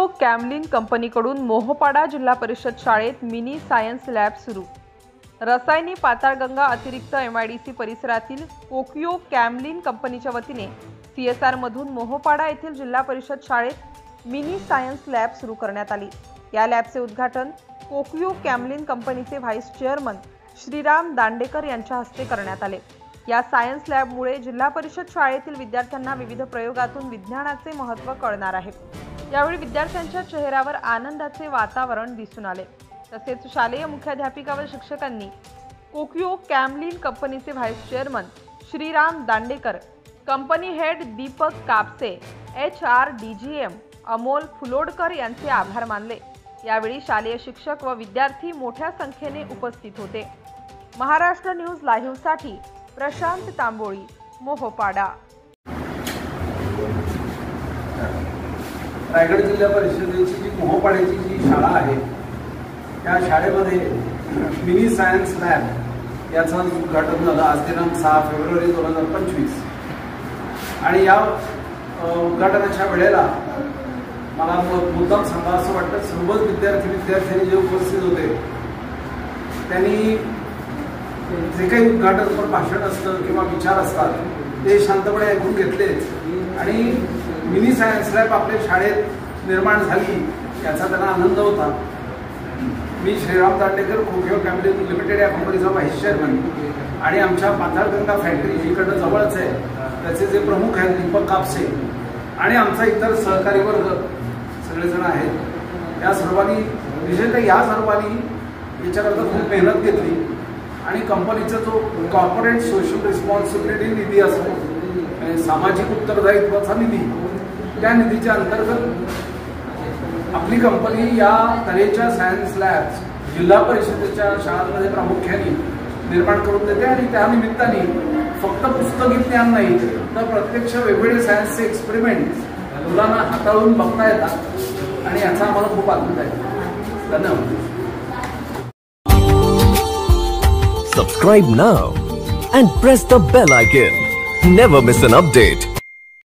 कोकियो कॅमलिन कंपनीकडून मोहोपाडा जिल्हा परिषद शाळेत मिनी सायन्स लॅब सुरू। रसायनी पाताळगंगा अतिरिक्त MIDC परिसरातील कोकियो कॅमलिन कंपनीच्या वतीने CSR मधून मोहोपाडा येथील जिल्हा परिषद शाळेत मिनी सायन्स लॅब सुरू करण्यात आली। या लॅबचे उद्घाटन कोकियो कॅमलिन कंपनीचे व्हाइस चेअरमन श्रीराम दांडेकर यांच्या हस्ते करण्यात आले। या सायन्स लॅबमुळे जिल्हा परिषद शाळेतील विद्यार्थ्यांना विविध प्रयोगातून विज्ञानाचे महत्त्व कळणार आहे। यावेळी विद्यार्थ्यांच्या चेहऱ्यावर आनंदाचे वातावरण दिसून आले। तसेच शालेय मुख्याध्यापिका व शिक्षकांनी कोकियो कॅमलिन कंपनीचे vice chairman Shriram Dandekar, company head Deepak Kapse, HR DGM Amol Phulodkar यांचे आभार मानले। यावेळी शालेय शिक्षक व विद्यार्थी मोठ्या संख्येने उपस्थित होते। महाराष्ट्र न्यूज लाईव्ह साठी प्रशांत तांबोळी, मोहोपाडा। रायगड जिल्हा परिषदेची जी मोहोपाड्याची जी शाळा आहे त्या शाळेमध्ये मिनी सायन्स लॅब याचं उद्घाटन झालं आज दिनांक 6 फेब्रुवारी 2025। आणि या उद्घाटनाच्या वेळेला मला मुद्दाम सांगावं असं वाटतं, सर्वच विद्यार्थ्यांनी जे उपस्थित होते त्यांनी जे काही उद्घाटनपर भाषण असतं किंवा विचार असतात ते शांतपणे ऐकून घेतलेच आणि मिनी सायन्स लॅब आपल्या शाळेत निर्माण झाली याचा त्यांना आनंद होता। मी श्रीराम दांडेकर, कोकियो कॅमलिन लिमिटेड या कंपनीचा व्हाइस चेअरमन आणि आमच्या पाताळगंगा फॅक्टरी जिकडे जवळच आहे त्याचे जे प्रमुख आहेत दीपक कापसे आणि आमचा इतर सहकारी वर्ग सगळेजण आहेत। या सर्वांनी विशेषतः या सर्वांनी याच्याकरता खूप मेहनत घेतली आणि कंपनीचा जो कॉर्पोरेट सोशल रिस्पॉन्सिबिलिटी निधी असतो, सामाजिक उत्तरदायित्वाचा निधी, त्या निधीच्या अंतर्गत आपली कंपनी या तऱ्हेच्या सायन्स लॅब्स जिल्हा परिषदेच्या शाळांमध्ये प्रामुख्याने निर्माण करून देते। आणि त्या निमित्ताने फक्त पुस्तकी ज्ञान नाही तर प्रत्यक्ष वेगवेगळे सायन्सचे एक्सपेरिमेंट मुलांना हाताळून बघता येतात आणि याचा आम्हाला खूप आनंद आहे। धन्यवाद। Subscribe now and press the bell icon. Never miss an update.